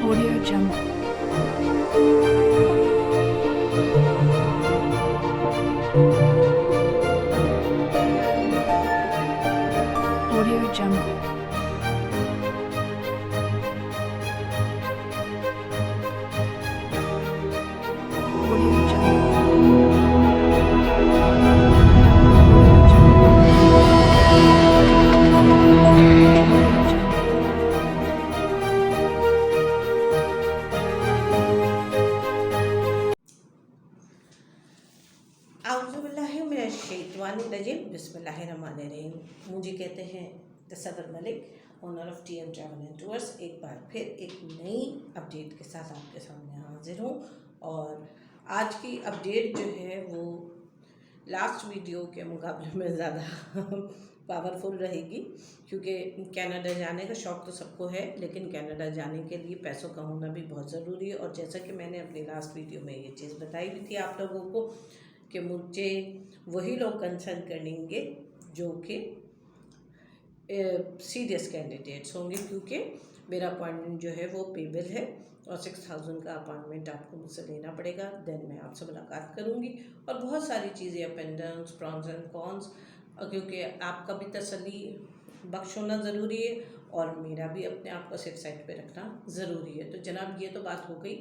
Audio Jungle. Audio Jungle. Audio Jungle. Audio Jungle. आउज़ुबिल्लाहिमिनश्शैतानिर्रजीम बिस्मिल्लाहिर्रहमानिर्रहीम। मुझे कहते हैं Tasawwur Malik, owner of TM Travel and Tours. एक बार फिर एक नई अपडेट के साथ आपके सामने हाजिर हूँ। और आज की अपडेट जो है वो लास्ट वीडियो के मुकाबले में ज़्यादा पावरफुल रहेगी, क्योंकि कनाडा जाने का शौक़ तो सबको है, लेकिन कनाडा जाने के लिए पैसों का होना भी बहुत ज़रूरी है। और जैसा कि मैंने अपनी लास्ट वीडियो में ये चीज़ बताई भी थी आप लोगों को कि मुझे वही लोग कंसर्न करेंगे जो कि सीरियस कैंडिडेट्स होंगे, क्योंकि मेरा अपॉइंटमेंट जो है वो पेबल है और 6000 का अपॉइंटमेंट आपको मुझसे लेना पड़ेगा। देन मैं आपसे मुलाकात करूँगी और बहुत सारी चीज़ें, up and downs, prawns and cons, क्योंकि आपका भी तसल्ली बख्श होना ज़रूरी है और मेरा भी अपने आप को सेफ साइड पे रखना ज़रूरी है। तो जनाब, ये तो बात हो गई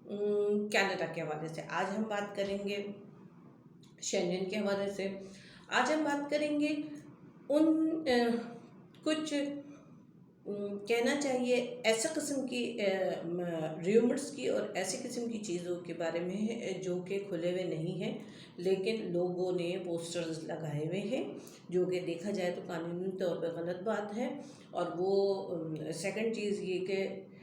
कनाडा के हवाले से। आज हम बात करेंगे शेंजन के हवाले से। आज हम बात करेंगे उन कुछ कहना चाहिए ऐसा किस्म की र्यूमर्स की और ऐसी किस्म की चीज़ों के बारे में जो कि खुले हुए नहीं हैं, लेकिन लोगों ने पोस्टर्स लगाए हुए हैं, जो कि देखा जाए तो कानूनी तौर पर गलत बात है। और वो सेकंड चीज़ ये कि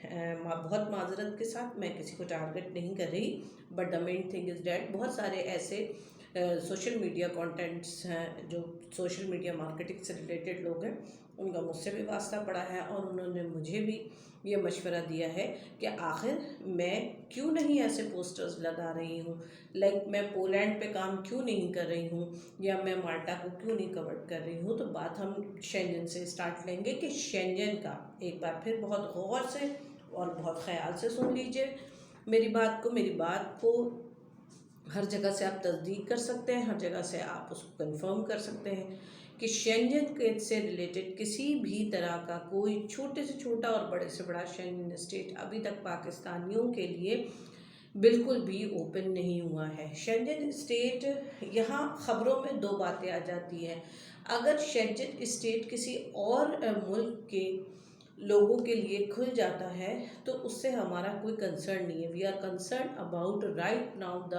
बहुत माजरत के साथ मैं किसी को टारगेट नहीं कर रही, but the main thing is that बहुत सारे ऐसे सोशल मीडिया कंटेंट्स हैं जो सोशल मीडिया मार्केटिंग से रिलेटेड लोग हैं, उनका मुझसे भी वास्ता पड़ा है और उन्होंने मुझे भी ये मशवरा दिया है कि आखिर मैं क्यों नहीं ऐसे पोस्टर्स लगा रही हूँ, लाइक मैं पोलैंड पे काम क्यों नहीं कर रही हूँ या मैं माल्टा को क्यों नहीं कवर कर रही हूँ। तो बात हम शेंजन से स्टार्ट लेंगे कि शेंजन का एक बार फिर बहुत गौर से और बहुत ख्याल से सुन लीजिए मेरी बात को हर जगह से आप तस्दीक कर सकते हैं, हर जगह से आप उसको कंफर्म कर सकते हैं कि शेंजन के से रिलेटेड किसी भी तरह का कोई छोटे से छोटा और बड़े से बड़ा शेंजन स्टेट अभी तक पाकिस्तानियों के लिए बिल्कुल भी ओपन नहीं हुआ है। शेंजन स्टेट, यहाँ ख़बरों में दो बातें आ जाती हैं। अगर शेंजन स्टेट किसी और मुल्क के लोगों के लिए खुल जाता है तो उससे हमारा कोई कंसर्न नहीं है। We are concern about right now the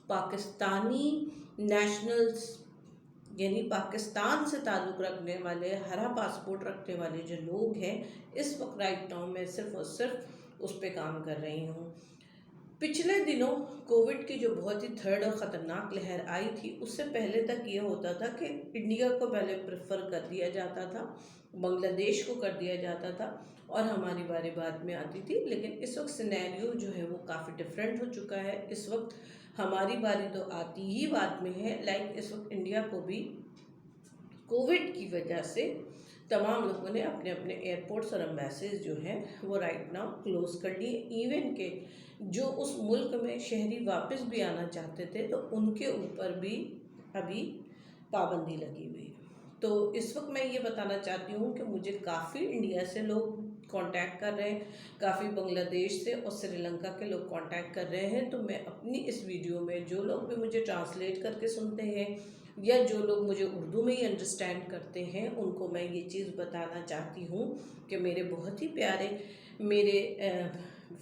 Pakistani nationals, यानी पाकिस्तान से ताल्लुक़ रखने वाले, हरा पासपोर्ट रखने वाले जो लोग हैं। इस वक्त राइट नाउ मैं सिर्फ़ और सिर्फ उस पर काम कर रही हूँ। पिछले दिनों कोविड की जो बहुत ही थर्ड और ख़तरनाक लहर आई थी, उससे पहले तक ये होता था कि इंडिया को पहले प्रेफर कर दिया जाता था, बांग्लादेश को कर दिया जाता था और हमारी बारी बाद में आती थी। लेकिन इस वक्त सिनेरियो जो है वो काफ़ी डिफरेंट हो चुका है। इस वक्त हमारी बारी तो आती ही बाद में है। लाइक इस वक्त इंडिया को भी कोविड की वजह से तमाम लोगों ने अपने अपने एयरपोर्ट्स और एम्बेसीज जो हैं वो राइट नाउ क्लोज़ कर लिए। इवन के जो उस मुल्क में शहरी वापस भी आना चाहते थे तो उनके ऊपर भी अभी पाबंदी लगी हुई है। तो इस वक्त मैं ये बताना चाहती हूँ कि मुझे काफ़ी इंडिया से लोग कांटेक्ट कर रहे हैं, काफ़ी बांग्लादेश से और श्रीलंका के लोग कांटेक्ट कर रहे हैं। तो मैं अपनी इस वीडियो में जो लोग भी मुझे ट्रांसलेट करके सुनते हैं या जो लोग मुझे उर्दू में ही अंडरस्टैंड करते हैं, उनको मैं ये चीज़ बताना चाहती हूँ कि मेरे बहुत ही प्यारे, मेरे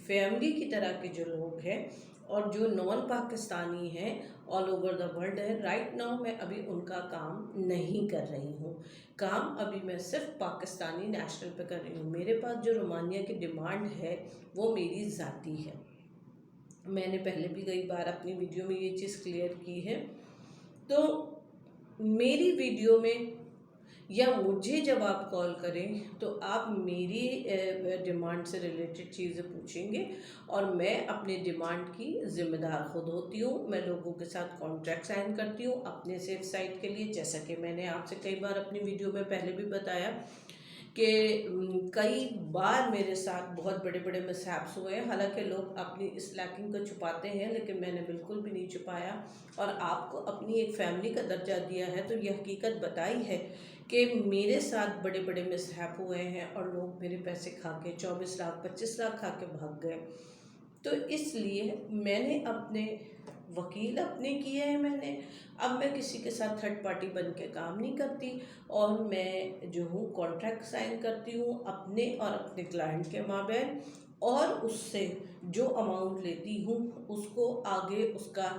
फैमिली की तरह के जो लोग हैं और जो नॉन पाकिस्तानी हैं ऑल ओवर द वर्ल्ड है, राइट नाउ मैं अभी उनका काम नहीं कर रही हूँ। काम अभी मैं सिर्फ पाकिस्तानी नेशनल पे कर रही हूँ। मेरे पास जो रोमानिया की डिमांड है वो मेरी ज़ाती है। मैंने पहले भी कई बार अपनी वीडियो में ये चीज़ क्लियर की है। तो मेरी वीडियो में या मुझे जब आप कॉल करें तो आप मेरी डिमांड से रिलेटेड चीज़ें पूछेंगे और मैं अपने डिमांड की ज़िम्मेदार खुद होती हूँ। मैं लोगों के साथ कॉन्ट्रैक्ट साइन करती हूँ अपने सेफ साइट के लिए, जैसा कि मैंने आपसे कई बार अपनी वीडियो में पहले भी बताया कि कई बार मेरे साथ बहुत बड़े बड़े मिसहैप्स हुए हैं। हालांकि लोग अपनी इस लैकिंग को छुपाते हैं, लेकिन मैंने बिल्कुल भी नहीं छुपाया और आपको अपनी एक फैमिली का दर्जा दिया है, तो यह हकीकत बताई है कि मेरे साथ बड़े बड़े मिसहैप हुए हैं और लोग मेरे पैसे खा के 24 लाख 25 लाख खा के भाग गए। तो इसलिए मैंने अपने वकील अपने किए हैं मैंने। अब मैं किसी के साथ थर्ड पार्टी बन के काम नहीं करती और मैं जो हूँ कॉन्ट्रैक्ट साइन करती हूँ अपने और अपने क्लाइंट के माबैन, और उससे जो अमाउंट लेती हूँ उसको आगे उसका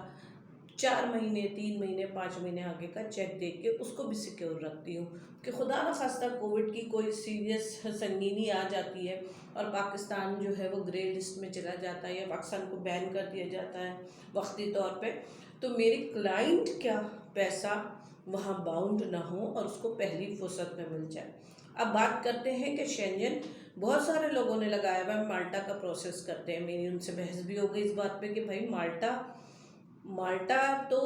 4 महीने 3 महीने 5 महीने आगे का चेक दे के उसको भी सिक्योर रखती हूँ कि खुदा न खास्ता कोविड की कोई सीरियस संगीनी आ जाती है और पाकिस्तान जो है वो ग्रे लिस्ट में चला जाता है या पाकिस्तान को बैन कर दिया जाता है वक्ती तौर पे, तो मेरे क्लाइंट क्या पैसा वहाँ बाउंड ना हो और उसको पहली फुर्सत में मिल जाए। अब बात करते हैं कि शेंजन बहुत सारे लोगों ने लगाया हुआ है माल्टा का प्रोसेस करते हैं। मेरी उनसे बहस भी हो गई इस बात पे कि भाई माल्टा तो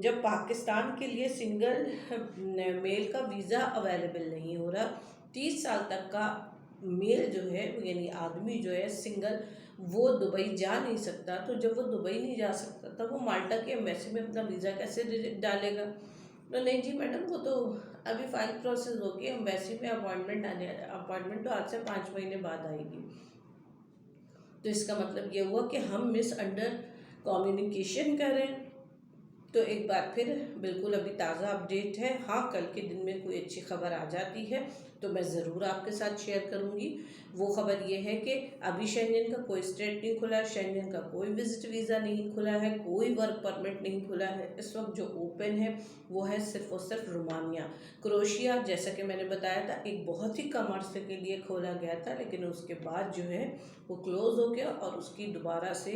जब पाकिस्तान के लिए सिंगल मेल का वीज़ा अवेलेबल नहीं हो रहा, 30 साल तक का मेल जो है यानी आदमी जो है सिंगल, वो दुबई जा नहीं सकता, तो जब वो दुबई नहीं जा सकता तब वो माल्टा के एम्बेसी में अपना वीज़ा कैसे डालेगा। तो नहीं जी मैडम, वो तो अभी फाइल प्रोसेस होगी, एम्बेसी में अपॉइंटमेंट तो आज से 5 महीने बाद आएगी। तो इसका मतलब ये हुआ कि हम मिसअंडर कम्युनिकेशन करें। तो एक बार फिर बिल्कुल अभी ताज़ा अपडेट है। हाँ, कल के दिन में कोई अच्छी खबर आ जाती है तो मैं ज़रूर आपके साथ शेयर करूँगी। वो खबर ये है कि अभी शेंजन का कोई स्टेट नहीं खुला है, शेंजन का कोई विजिट वीज़ा नहीं खुला है, कोई वर्क परमिट नहीं खुला है। इस वक्त जो ओपन है वो है सिर्फ और सिर्फ रोमानिया। क्रोशिया जैसा कि मैंने बताया था एक बहुत ही कम अरसे के लिए खोला गया था, लेकिन उसके बाद जो है वो क्लोज़ हो गया और उसकी दोबारा से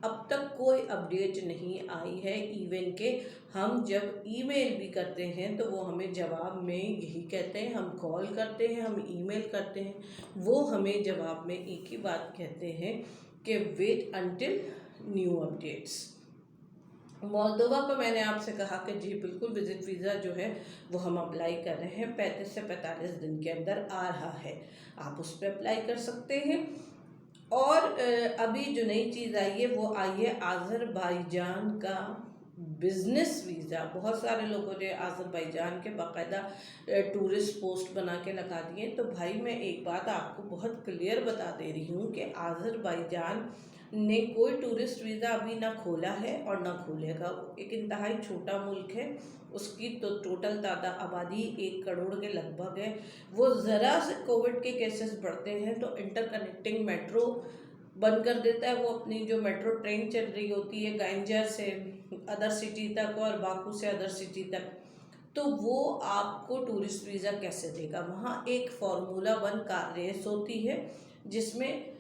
अब तक कोई अपडेट नहीं आई है। इवन के हम जब ईमेल भी करते हैं तो वो हमें जवाब में यही कहते हैं, हम कॉल करते हैं, हम ईमेल करते हैं, वो हमें जवाब में एक ही बात कहते हैं कि wait until new updates. Moldova को मैंने आपसे कहा कि जी बिल्कुल विजिट वीज़ा जो है वो हम अप्लाई कर रहे हैं, 35 से 45 दिन के अंदर आ रहा है, आप उस पर अप्लाई कर सकते हैं। और अभी जो नई चीज़ आई है वो आई है आज़रबाईजान का बिज़नेस वीज़ा। बहुत सारे लोगों ने आज़रबाईजान के बाकायदा टूरिस्ट पोस्ट बना के लगा दिए। तो भाई मैं एक बात आपको बहुत क्लियर बता दे रही हूँ कि आज़रबाईजान ने कोई टूरिस्ट वीज़ा अभी ना खोला है और ना खोलेगा। एक इंतहाई छोटा मुल्क है, उसकी तो टोटल तादाद आबादी 1 करोड़ के लगभग है। वो ज़रा से कोविड के केसेस बढ़ते हैं तो इंटरकनेक्टिंग मेट्रो बंद कर देता है। वो अपनी जो मेट्रो ट्रेन चल रही होती है गांजार से अदर सिटी तक और बाकू से अदर सिटी तक, तो वो आपको टूरिस्ट वीज़ा कैसे देगा। वहाँ एक फार्मूला 1 कार रेस होती है जिसमें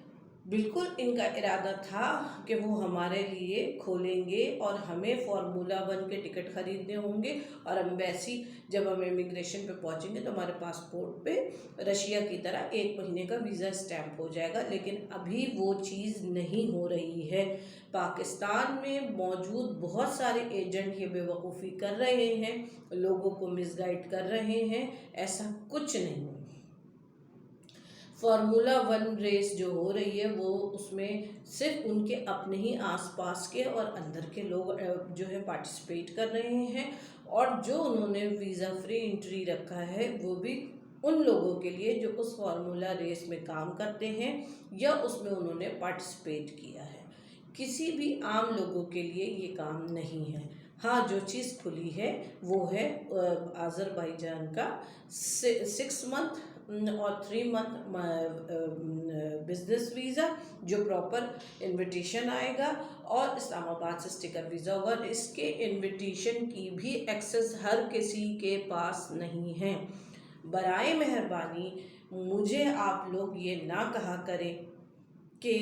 बिल्कुल इनका इरादा था कि वो हमारे लिए खोलेंगे और हमें फार्मूला 1 के टिकट खरीदने होंगे और एम्बेसी जब हम इमिग्रेशन पे पहुंचेंगे तो हमारे पासपोर्ट पे रशिया की तरह 1 महीने का वीज़ा स्टैंप हो जाएगा। लेकिन अभी वो चीज़ नहीं हो रही है। पाकिस्तान में मौजूद बहुत सारे एजेंट ये बेवकूफ़ी कर रहे हैं, लोगों को मिसगाइड कर रहे हैं। ऐसा कुछ नहीं। फार्मूला 1 रेस जो हो रही है वो उसमें सिर्फ उनके अपने ही आसपास के और अंदर के लोग जो है पार्टिसिपेट कर रहे हैं, और जो उन्होंने वीज़ा फ्री एंट्री रखा है वो भी उन लोगों के लिए जो उस फार्मूला रेस में काम करते हैं या उसमें उन्होंने पार्टिसिपेट किया है। किसी भी आम लोगों के लिए ये काम नहीं है। हाँ, जो चीज़ खुली है वो है आज़रबाईजान का 6 मंथ और 3 मंथ बिजनेस वीज़ा जो प्रॉपर इनविटेशन आएगा और इस्लामाबाद से स्टिकर वीज़ा होगा। और इसके इनविटेशन की भी एक्सेस हर किसी के पास नहीं है। बराए मेहरबानी मुझे आप लोग ये ना कहा करें कि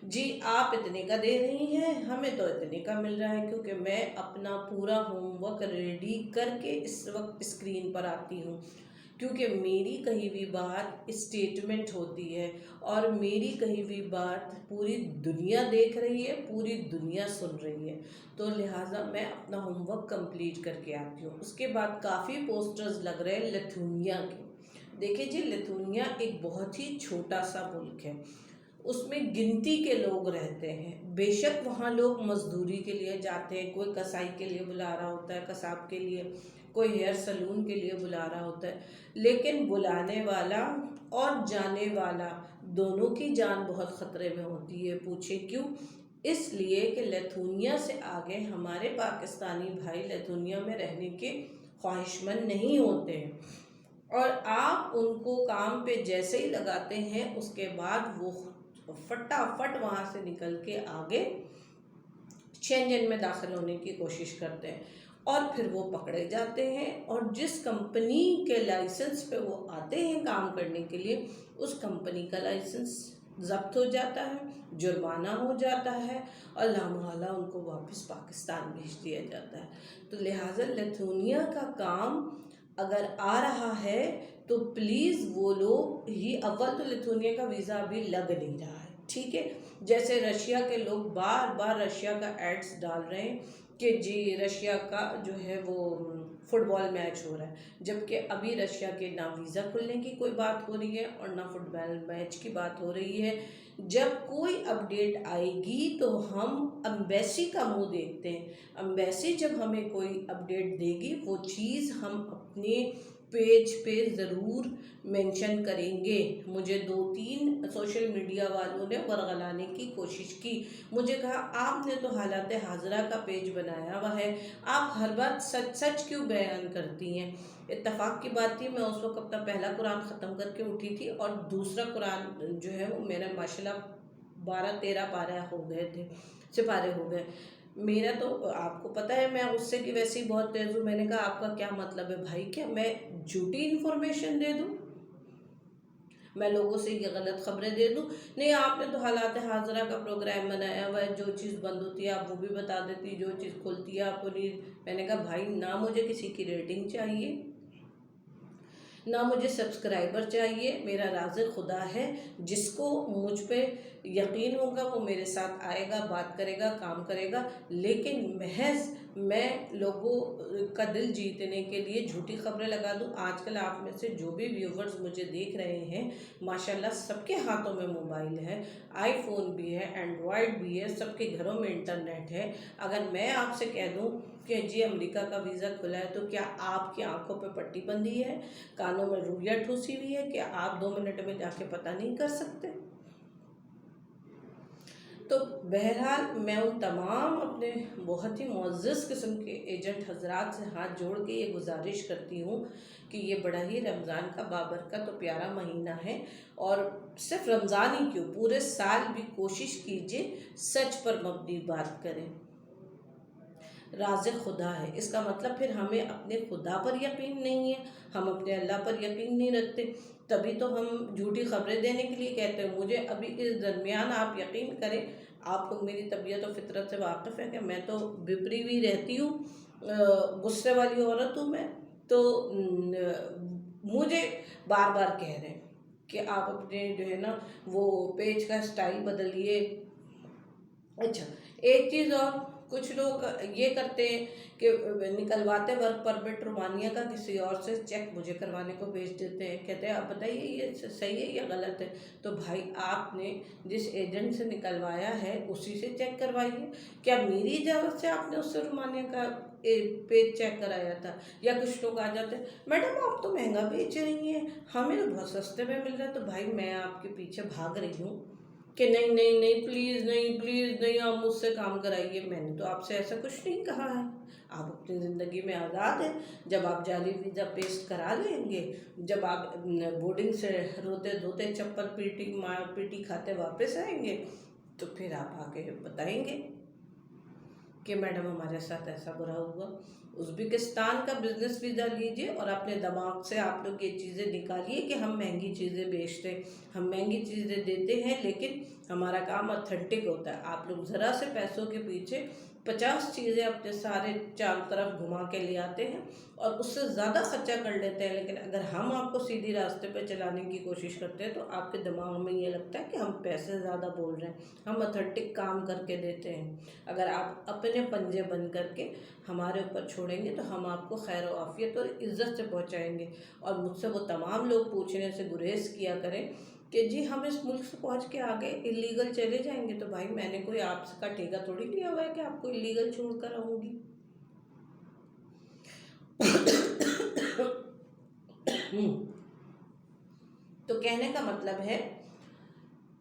जी आप इतने का दे रही हैं, हमें तो इतने का मिल रहा है, क्योंकि मैं अपना पूरा होमवर्क रेडी करके इस वक्त स्क्रीन पर आती हूँ। क्योंकि मेरी कही हुई बात स्टेटमेंट होती है और मेरी कही हुई बात पूरी दुनिया देख रही है, पूरी दुनिया सुन रही है। तो लिहाजा मैं अपना होमवर्क कंप्लीट करके आती हूँ। उसके बाद काफ़ी पोस्टर्स लग रहे हैं लिथुनिया के। देखिए जी, लिथुनिया एक बहुत ही छोटा सा मुल्क है, उसमें गिनती के लोग रहते हैं। बेशक वहाँ लोग मजदूरी के लिए जाते हैं, कोई कसाई के लिए बुला रहा होता है, कसाब के लिए, कोई हेयर सलून के लिए बुला रहा होता है, लेकिन बुलाने वाला और जाने वाला दोनों की जान बहुत ख़तरे में होती है। पूछे क्यों? इसलिए कि लिथुनिया से आगे हमारे पाकिस्तानी भाई लिथुनिया में रहने के ख्वाहिशमंद नहीं होते हैं, और आप उनको काम पे जैसे ही लगाते हैं उसके बाद वो फटाफट वहाँ से निकल के आगे शेंजन में दाखिल होने की कोशिश करते हैं, और फिर वो पकड़े जाते हैं, और जिस कंपनी के लाइसेंस पे वो आते हैं काम करने के लिए, उस कंपनी का लाइसेंस ज़ब्त हो जाता है, जुर्माना हो जाता है, और लामहला उनको वापस पाकिस्तान भेज दिया जाता है। तो लिहाजा लिथुनिया का काम अगर आ रहा है तो प्लीज़ वो लोग ही, अव्वल तो लिथुनिया का वीज़ा अभी लग नहीं रहा है, ठीक है। जैसे रशिया के लोग बार बार रशिया का एड्स डाल रहे हैं कि जी रशिया का जो है वो फुटबॉल मैच हो रहा है, जबकि अभी रशिया के ना वीज़ा खुलने की कोई बात हो रही है और ना फुटबॉल मैच की बात हो रही है। जब कोई अपडेट आएगी तो हम अम्बेसी का मुंह देखते हैं। अम्बेसी जब हमें कोई अपडेट देगी वो चीज़ हम अपने पेज पे ज़रूर मेंशन करेंगे। मुझे 2-3 सोशल मीडिया वालों ने बरगलाने की कोशिश की, मुझे कहा आपने तो हालात हाजरा का पेज बनाया हुआ है, आप हर बात सच सच क्यों बयान करती हैं। इत्तेफाक की बात थी, मैं उस वक्त अपना पहला कुरान ख़त्म करके उठी थी, और दूसरा कुरान जो है वो मेरा माशाल्लाह 12-13 पारा हो गए थे, सिपारे हो गए। मेरा तो आपको पता है मैं उससे कि वैसे ही बहुत तेज़ हूँ। मैंने कहा आपका क्या मतलब है भाई, क्या मैं झूठी इन्फॉर्मेशन दे दूँ, मैं लोगों से ये गलत खबरें दे दूँ? नहीं, आपने तो हालात हाजरा का प्रोग्राम बनाया हुआ है, जो चीज़ बंद होती है आप वो भी बता देती, जो चीज़ खुलती है आप नहीं। मैंने कहा भाई ना मुझे किसी की रेटिंग चाहिए, ना मुझे सब्सक्राइबर चाहिए, मेरा राज़िक खुदा है, जिसको मुझ पे यकीन होगा वो मेरे साथ आएगा, बात करेगा, काम करेगा। लेकिन महज मैं लोगों का दिल जीतने के लिए झूठी खबरें लगा दूं। आजकल आप में से जो भी व्यूवर्स मुझे देख रहे हैं, माशाल्लाह सबके हाथों में मोबाइल है, आईफोन भी है, एंड्रॉयड भी है, सबके घरों में इंटरनेट है। अगर मैं आपसे कह दूं कि जी अमेरिका का वीज़ा खुला है, तो क्या आपकी आंखों पे पट्टी बंधी है, कानों में रुइया ठूसी हुई है कि आप 2 मिनट में जाके पता नहीं कर सकते? तो बहरहाल मैं उन तमाम अपने बहुत ही मुअज़्ज़ज़ किस्म के एजेंट हजरात से हाथ जोड़ के ये गुजारिश करती हूँ कि ये बड़ा ही रमज़ान का बाबरकत और प्यारा महीना है, और सिर्फ रमज़ान ही क्यों, पूरे साल भी कोशिश कीजिए सच पर मबनी बात करें। राज़िक़ खुदा है, इसका मतलब फिर हमें अपने खुदा पर यकीन नहीं है, हम अपने अल्लाह पर यकीन नहीं रखते, तभी तो हम झूठी खबरें देने के लिए कहते हैं। मुझे अभी इस दरमियान आप यकीन करें, आप लोग मेरी तबीयत और फितरत से वाकिफ़ है कि मैं तो बिपरी हुई रहती हूँ, गुस्से वाली औरत हूँ मैं। तो मुझे बार बार कह रहे हैं कि आप अपने जो है ना वो पेज का स्टाइल बदलिए। अच्छा, एक चीज़ और, कुछ लोग ये करते हैं कि निकलवाते वर्क परमिट रोमानिया का किसी और से, चेक मुझे करवाने को भेज देते हैं, कहते हैं आप बताइए ये सही है या गलत है। तो भाई आपने जिस एजेंट से निकलवाया है उसी से चेक करवाइए। क्या मेरी इजाज़त से आपने उससे रोमानिया का पेज चेक कराया था? या कुछ लोग आ जाते हैं मैडम आप तो महंगा बेच रही हैं, हमें तो बहुत सस्ते में मिल रहा है। तो भाई मैं आपके पीछे भाग रही हूँ कि नहीं नहीं नहीं, प्लीज़ नहीं, प्लीज़ नहीं, आप मुझसे काम कराइए। मैंने तो आपसे ऐसा कुछ नहीं कहा है, आप अपनी ज़िंदगी में आज़ाद हैं। जब आप जाली वीज़ा पेस्ट करा लेंगे, जब आप बोर्डिंग से रोते धोते चप्पल पीटी मार पीटी खाते वापस आएंगे, तो फिर आप आके बताएंगे कि मैडम हमारे साथ ऐसा बुरा हुआ। उज़्बेकिस्तान का बिज़नेस वीज़ा लीजिए और अपने दिमाग से आप लोग ये चीज़ें निकालिए कि हम महंगी चीज़ें बेचते हैं, हम महंगी चीज़ें देते हैं, लेकिन हमारा काम ऑथेंटिक होता है। आप लोग ज़रा से पैसों के पीछे 50 चीज़ें अपने सारे चारों तरफ घुमा के ले आते हैं और उससे ज़्यादा खर्चा कर लेते हैं। लेकिन अगर हम आपको सीधी रास्ते पे चलाने की कोशिश करते हैं तो आपके दिमाग में ये लगता है कि हम पैसे ज़्यादा बोल रहे हैं, हम ऑथेंटिक काम करके देते हैं। अगर आप अपने पंजे बंद करके हमारे ऊपर छोड़ेंगे तो हम आपको खैर व आफियत और इज़्ज़त से पहुँचाएँगे। और मुझसे वो तमाम लोग पूछने से गुरेज किया करें कि जी हम इस मुल्क से पहुंच के आगे इलीगल चले जाएंगे, तो भाई मैंने कोई आपका ठेका थोड़ी लिया हुआ है कि आपको इलीगल छोड़ कर आऊँगी। तो कहने का मतलब है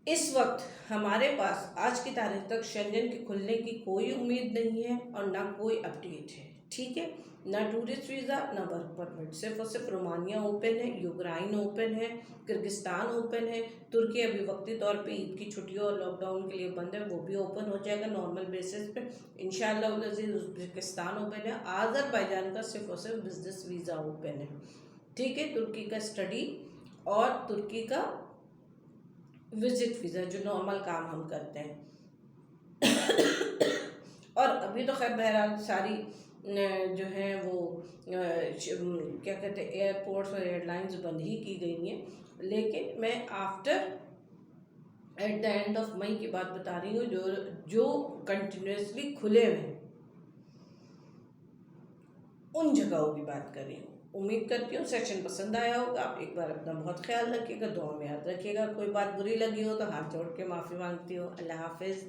इस वक्त हमारे पास आज की तारीख तक शेंजन के खुलने की कोई उम्मीद नहीं है और ना कोई अपडेट है, ठीक है। ना टूरिस्ट वीज़ा ना वर्क परमिट, सिर्फ और सिर्फ रोमानिया ओपन है, यूक्रेन ओपन है, किर्गिस्तान ओपन है, तुर्की अभी वक्ती तौर पे ईद की छुट्टियों और लॉकडाउन के लिए बंद है, वो भी ओपन हो जाएगा नॉर्मल बेसिस पे इंशाल्लाह। उज़्बेकिस्तान ओपन है, आज़रबाईजान का सिर्फ और सिर्फ बिजनेस वीज़ा ओपन है, ठीक है। तुर्की का स्टडी और तुर्की का विजिट वीज़ा जो नॉर्मल काम हम करते हैं। और अभी तो खैर बहरहाल सारी जो है वो क्या कहते हैं एयरपोर्ट्स और एयरलाइंस बंद ही की गई हैं। लेकिन मैं after at the end of May की बात बता रही हूँ, जो कंटिन्यूसली खुले हुए हैं उन जगहों की बात कर रही हूँ। उम्मीद करती हूँ सेशन पसंद आया होगा। आप एक बार अपना बहुत ख्याल रखिएगा, दुआ में याद रखिएगा। कोई बात बुरी लगी हो तो हाथ जोड़ के माफ़ी मांगती हूँ। अल्लाह हाफिज़।